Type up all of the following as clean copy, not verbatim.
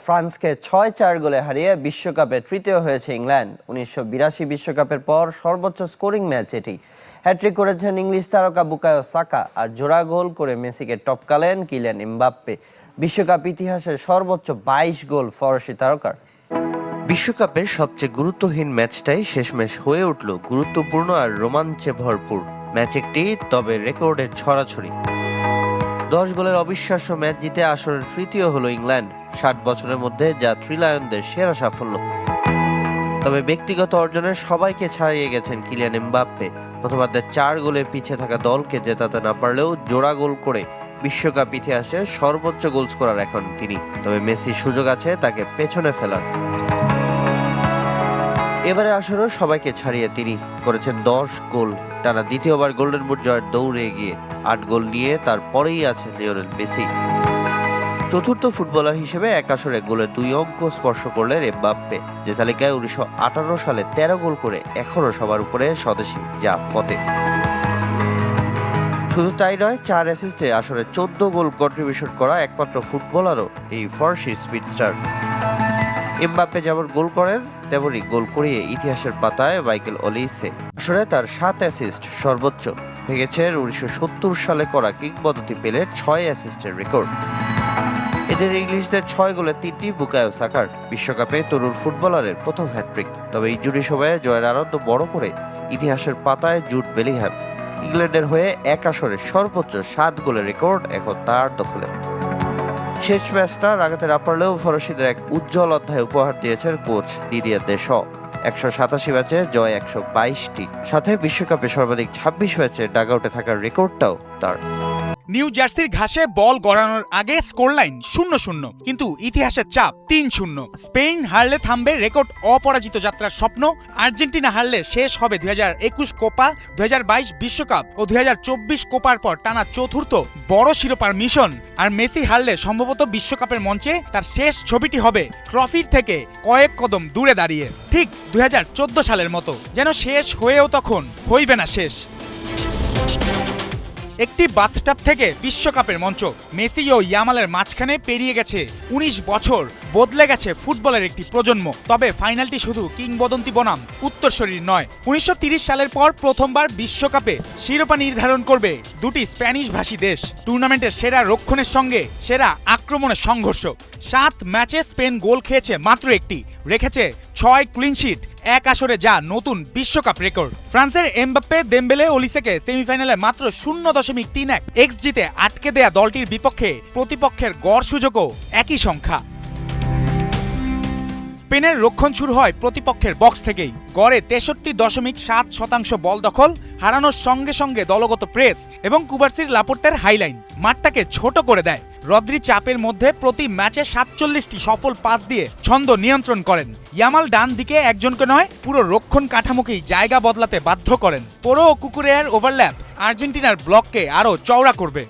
ফ্রান্সকে ৬-৪ গোলে হারিয়ে বিশ্বকাপে তৃতীয় হয়েছে ইংল্যান্ড। ১৯৮২ বিশ্বকাপের পর সর্বোচ্চ স্কোরিং ম্যাচ এটি। হ্যাট্রিক করেছেন ইংলিশ তারকা বুকায়ো সাকা, আর জোড়া গোল করে মেসিকে টপকালেন কিলিয়ান এমবাপ্পে। বিশ্বকাপ ইতিহাসের সর্বোচ্চ ২২ গোল ফরাসি তারকার। বিশ্বকাপের সবচেয়ে গুরুত্বহীন ম্যাচটাই শেষমেশ হয়ে উঠল গুরুত্বপূর্ণ আর রোমাঞ্চে ভরপুর ম্যাচ একটি, তবে রেকর্ডের ছড়াছড়ি। ১০ গোলের অবিশ্বাস্য ম্যাচ জিতে আসরের তৃতীয় হলো ইংল্যান্ড, ৬০ বছরের মধ্যে যা থ্রিলায়নদের সেরা সাফল্য। তবে ব্যক্তিগত অর্জনে সবাইকে ছাড়িয়ে গেছেন কিলিয়ান এমবাপ্পে। প্রথমার্ধে ৪ গোলে পিছিয়ে থাকা দলকে জেতাতে না পারলেও জোড়া গোল করে বিশ্বকাপ ইতিহাসে সর্বোচ্চ গোল স্কোরার এখন তিনি। তবে মেসির সুযোগ আছে তাকে পেছনে ফেলার। এবারে আসরেও সবাইকে ছাড়িয়ে তিনি করেছেন ১০ গোল, টানা দ্বিতীয়বার গোল্ডেন বুট জয়ের দৌড়ে এগিয়ে ৮ গোল নিয়ে তারপরেই আছে লিওনেল মেসি। চতুর্থ ফুটবলার হিসেবে এক আসরে গোলের ২ অঙ্ক স্পর্শ করলেন এমবাপ্পে, যে তালিকায় ১৯৫৮ সালে ১৩ গোল করে এখনও সবার উপরে স্বদেশী যা ফতে। শুধু তাই নয়, ৪ অ্যাসিস্টে আসরে ১৪ গোল কন্ট্রিবিউশন করা একমাত্র ফুটবলারও এই ফরাসি স্পিডস্টার। এমবাপ্পে যেমন গোল করেন তেমনই গোল করিয়ে ইতিহাসের পাতায় মাইকেল ওলিসে। আসলে তার ৭ অ্যাসিস্ট সর্বোচ্চ, ভেঙেছেন ১৯৭০ সালে করা কিংবদন্তি পেলে ৬ অ্যাসিস্টের রেকর্ড। এদের ইংলিশদের ৬ গোলে ৩টি বুকায়ো সাকার। বিশ্বকাপে তরুণ ফুটবলারের প্রথম হ্যাট্রিক। তবে ইনজুরি সময়ে জয়ের আনন্দ বড় করে ইতিহাসের পাতায় জুড বেলিংহ্যাম। ইংল্যান্ডের হয়ে এক আসরে সর্বোচ্চ ৭ গোলের রেকর্ড এখন তার দখলে। শেষ ম্যাচটা রাগাতে না পারলেও ফরাসিদের এক উজ্জ্বল অধ্যায় উপহার দিয়েছেন কোচ দিদিয়ার দেশো। ১৮৭ ম্যাচে জয় ১২২টি, সাথে বিশ্বকাপে সর্বাধিক ২৬ ম্যাচে ডাগআউটে থাকার রেকর্ডটাও তার। নিউ জার্সির ঘাসে বল গড়ানোর আগে স্কোরলাইন ০-০, কিন্তু ইতিহাসের চাপ ৩-০। স্পেন হারলে থামবে রেকর্ড অপরাজিত যাত্রার স্বপ্ন। আর্জেন্টিনা হারলে শেষ হবে ২০২১ কোপা, ২০২২ বিশ্বকাপ ও ২০২৪ কোপার পর টানা চতুর্থ বড় শিরোপার মিশন। আর মেসি হারলে সম্ভবত বিশ্বকাপের মঞ্চে তার শেষ ছবিটি হবে ট্রফির থেকে কয়েক কদম দূরে দাঁড়িয়ে, ঠিক ২০১৪ সালের মতো, যেন শেষ হয়েও তখন হইবে না শেষ। একটি বাথটাব থেকে বিশ্বকাপের মঞ্চ, মেসি ও ইয়ামালের মাঝখানে পেরিয়ে গেছে ১৯ বছর, বদলে গেছে ফুটবলের একটি প্রজন্ম। তবে ফাইনালটি শুধু কিংবদন্তি বনাম উত্তরসূরির নয়। ১৯৩০ সালের পর প্রথমবার বিশ্বকাপে শিরোপা নির্ধারণ করবে দুটি স্প্যানিশ ভাষী দেশ। টুর্নামেন্টের সেরা রক্ষণের সঙ্গে সেরা আক্রমণের সংঘর্ষ। ৭ ম্যাচে স্পেন গোল খেয়েছে মাত্র একটি, রেখেছে ৬ ক্লিনশিট এক আসরে, যা নতুন বিশ্বকাপ রেকর্ড। ফ্রান্সের এমবাপ্পে, দেমবেলে, ওলিসেকে সেমিফাইনালে মাত্র ০.৩১ এক্সজিতে আটকে দেয়া দলটির বিপক্ষে প্রতিপক্ষের গড় সুযোগও একই সংখ্যা। স্পেনের রক্ষণ শুরু হয় প্রতিপক্ষের বক্স থেকেই। গড়ে ৬৩.৭% বল দখল, হারানোর সঙ্গে সঙ্গে দলগত প্রেস এবং কুবার্সির লাপোর্তের হাইলাইন মাঠটাকে ছোট করে দেয়। রদ্রি চাপের মধ্যে প্রতি ম্যাচে ৪৭টি সফল পাস দিয়ে ছন্দ নিয়ন্ত্রণ করেন। ইয়ামাল ডান দিকে একজনকে নয়, পুরো রক্ষণ কাঠামোকেই জায়গা বদলাতে বাধ্য করেন। পোরো ও কুকুরেয়ার ওভারল্যাপ আর্জেন্টিনার ব্লককে আরও চওড়া করবে।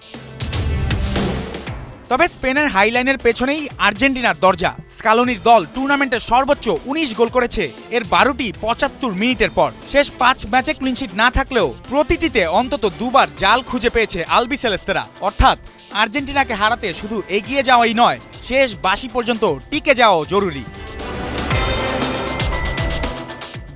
তবে স্পেনের হাইলাইনের পেছনেই আর্জেন্টিনার দরজা। স্কালোনির দল টুর্নামেন্টের সর্বোচ্চ ১৯ গোল করেছে, এর ১২টি ৭৫ মিনিটের পর। শেষ ৫ ম্যাচে ক্লিনশিট না থাকলেও প্রতিটিতে অন্তত দুবার জাল খুঁজে পেয়েছে আলবিসেলেস্তেরা। অর্থাৎ আর্জেন্টিনাকে হারাতে শুধু এগিয়ে যাওয়াই নয়, শেষ বাঁশি পর্যন্ত টিকে যাওয়াও জরুরি।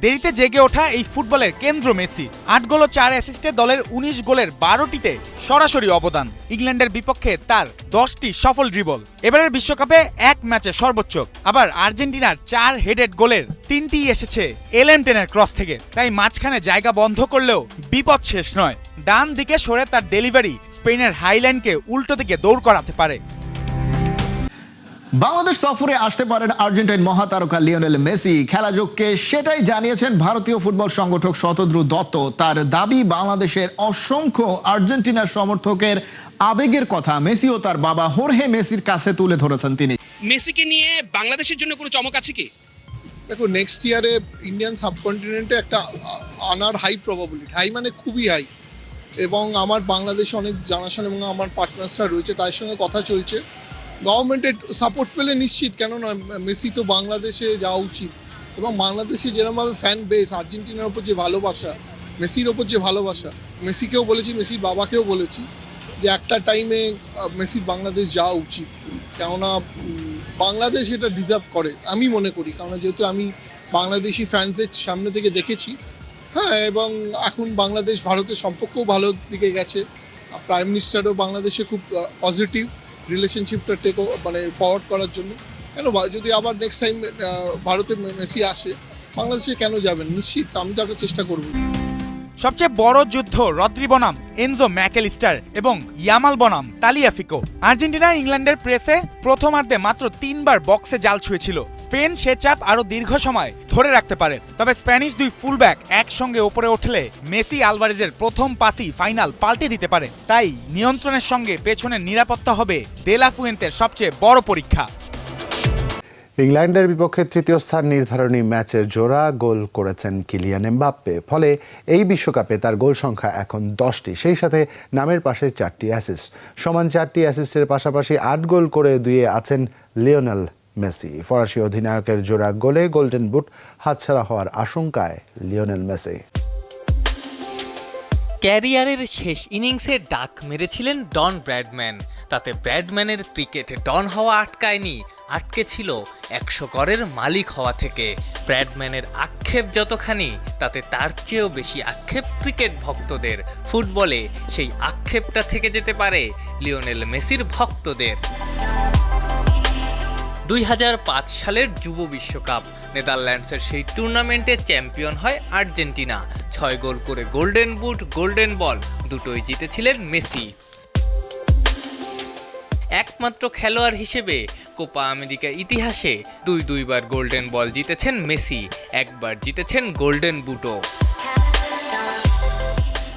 দেরিতে জেগে ওঠা এই ফুটবলের কেন্দ্র মেসি। ৮ গোল ও ৪ অ্যাসিস্টে দলের ১৯ গোলের ১২টিতে সরাসরি অবদান। ইংল্যান্ডের বিপক্ষে তার ১০টি সফল ড্রিবল। এবারের বিশ্বকাপে এক ম্যাচে সর্বোচ্চ। আবার আর্জেন্টিনার ৪ হেডেড গোলের ৩টিই এসেছে এলএম10-এর ক্রস থেকে। তাই মাঝখানে জায়গা বন্ধ করলেও বিপদ শেষ নয়। ডান দিকে সরে তার ডেলিভারি স্পেনের হাইলাইনকে উল্টো দিকে দৌড় করাতে পারে। বাংলাদেশ সফরে আসতে পারেন আর্জেন্টাইন মহাতারকা লিওনেল মেসি। খেলাযোগকে সেটাই জানিয়েছেন ভারতীয় ফুটবল সংগঠক শতদ্রু দত্ত। তার দাবি, বাংলাদেশের অসংখ্য আর্জেন্টিনার সমর্থকের আবেগের কথা মেসি ও তার বাবা হোর্হে মেসির কাছে তুলে ধরেছেন তিনি। মেসিকে নিয়ে বাংলাদেশের জন্য কোনো চমক আছে কি? দেখো, নেক্সট ইয়ারে ইন্ডিয়ান সাবকন্টিনেন্টে একটা আনার হাই প্রবাবিলিটি, হাই মানে খুবই হাই। এবং আমার বাংলাদেশে অনেক জানাশোনা এবং আমার পার্টনার্সরা রয়েছে, তার সঙ্গে কথা চলছে। গভর্নমেন্টের সাপোর্ট পেলে নিশ্চিত, কেন নয়, মেসি তো বাংলাদেশে যাওয়া উচিত। এবং বাংলাদেশে যেরকমভাবে ফ্যান বেস, আর্জেন্টিনার ওপর যে ভালোবাসা, মেসির ওপর যে ভালোবাসা, মেসিকেও বলেছি, মেসির বাবাকেও বলেছি যে একটা টাইমে মেসির বাংলাদেশ যাওয়া উচিত। কেননা বাংলাদেশ এটা ডিজার্ভ করে আমি মনে করি, কারণ যেহেতু আমি বাংলাদেশি ফ্যান্সদের সামনে থেকে দেখেছি। হ্যাঁ, এবং এখন বাংলাদেশ ভারতের সম্পর্কও ভালো দিকে গেছে। প্রাইম মিনিস্টারও বাংলাদেশে খুব পজিটিভ রিলেশনশিপটা ফরওয়ার্ড করার জন্য। কেন যদি আবার নেক্সট টাইম ভারতে মেসি আসে, বাংলাদেশে কেন যাবেন? নিশ্চিত আমি তো একটা চেষ্টা করবো। সবচেয়ে বড় যুদ্ধ রদ্রি বনাম এনজো ম্যাকেলিস্টার এবং ইয়ামাল বনাম তালিয়াফিকো। আর্জেন্টিনা ইংল্যান্ডের প্রেসে প্রথমার্ধে মাত্র 3বার বক্সে জাল ছুঁয়েছিল। স্পেন সে চাপ আরো দীর্ঘ সময় ধরে রাখতে পারে, তবে স্প্যানিশ দুই ফুলব্যাক একসঙ্গে ওপরে উঠলে মেসি আলভারেজের প্রথম পাসই ফাইনাল পাল্টে দিতে পারে। তাই নিয়ন্ত্রণের সঙ্গে পেছনের নিরাপত্তা হবে দে লা ফুয়েন্তের সবচেয়ে বড় পরীক্ষা। ইংল্যান্ডের বিপক্ষে তৃতীয় স্থান নির্ধারণী ম্যাচে জোড়া গোল করেছেন কিলিয়ান এমবাপ্পে। ফলে এই বিশ্বকাপে তার গোল সংখ্যা এখন 10টি, সেই সাথে নামের পাশে 4টি অ্যাসিস্ট। সমান 4টি অ্যাসিস্টের পাশাপাশি 8 গোল করে দুইয়ে আছেন লিওনেল মেসি। ফরাসি অধিনায়কের জোড়া গোলে গোল্ডেন বুট হাতছাড়া হওয়ার আশঙ্কায় লিওনেল মেসি। ক্যারিয়ারের শেষ ইনিংসে ডাক মেরেছিলেন ডন ব্র্যাডম্যান। তাতে ব্র্যাডম্যানের ক্রিকেটে ডন হওয়া আটকায়নি, আটকে ছিল 100 গড়ের মালিক হওয়া থেকে। ব্র্যাডম্যানের আক্ষেপ যতখানি, তাতে তার চেয়েও বেশি আক্ষেপ ক্রিকেট ভক্তদের। ফুটবলে সেই আক্ষেপটা থেকে যেতে পারে লিওনেল মেসির ভক্তদের। 2005 সালের যুব বিশ্বকাপ নেদারল্যান্ডসের সেই টুর্নামেন্টে চ্যাম্পিয়ন হয় আর্জেন্টিনা। 6 গোল করে গোল্ডেন বুট, গোল্ডেন বল দুটোই জিতেছিলেন মেসি। একমাত্র খেলোয়াড় হিসেবে কোপা আমেরিকা ইতিহাসে দুইবার গোল্ডেন বল জিতেছেন মেসি, একবার জিতেছেন গোল্ডেন বুটও।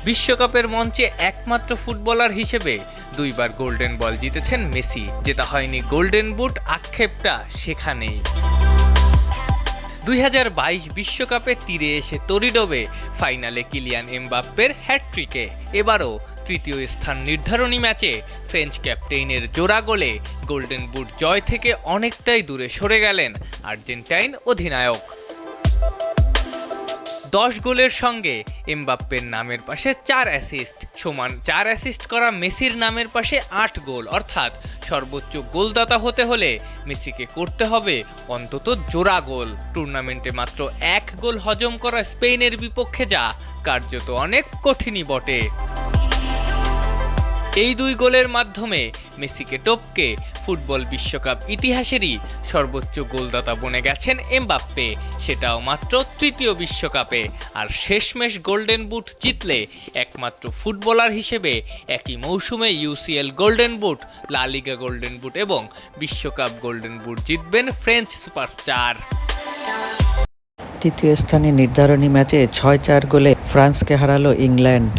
বিশ্বকাপের মঞ্চে একমাত্র ফুটবলার হিসেবে 2বার গোল্ডেন বল জিতেছেন মেসি। জেতা হয়নি গোল্ডেন বুট, আক্ষেপটা সেখানেই। 2022 বিশ্বকাপে তীরে এসে তরি ডোবে ফাইনালে কিলিয়ান এমবাপ্পের হ্যাটট্রিকে। এবারও তৃতীয় স্থান নির্ধারণী ম্যাচে ফ্রেঞ্চ ক্যাপ্টেইনের জোড়া গোলে গোল্ডেন বুট জয় থেকে অনেকটাই দূরে সরে গেলেন আর্জেন্টাইন অধিনায়ক। 10 গোলের সঙ্গে এমবাপ্পের নামের পাশে 4 অ্যাসিস্ট, সমান 4 অ্যাসিস্ট করা মেসির নামের পাশে 8 গোল। অর্থাৎ সর্বোচ্চ গোলদাতা হতে হলে মেসিকে করতে হবে অন্তত জোড়া গোল। টুর্নামেন্টে মাত্র 1 গোল হজম করা স্পেনের বিপক্ষে যা কার্যত অনেক কঠিনই বটে। এই 2 গোলের মাধ্যমে মেসিকে টপকে ফুটবল বিশ্বকাপ ইতিহাসেরই সর্বোচ্চ গোলদাতা বনে গেছেন এমবাপ্পে, সেটাও মাত্র তৃতীয় বিশ্বকাপে। আর শেষমেশ গোল্ডেন বুট জিতলে একমাত্র ফুটবলার হিসেবে একই মৌসুমে ইউসিএল গোল্ডেন বুট, লা লিগা গোল্ডেন বুট এবং বিশ্বকাপ গোল্ডেন বুট জিতবেন ফ্রেঞ্চ সুপারস্টার। তৃতীয় স্থানে নির্ধারণী ম্যাচে 6-4 গোলে ফ্রান্সকে হারালো ইংল্যান্ড।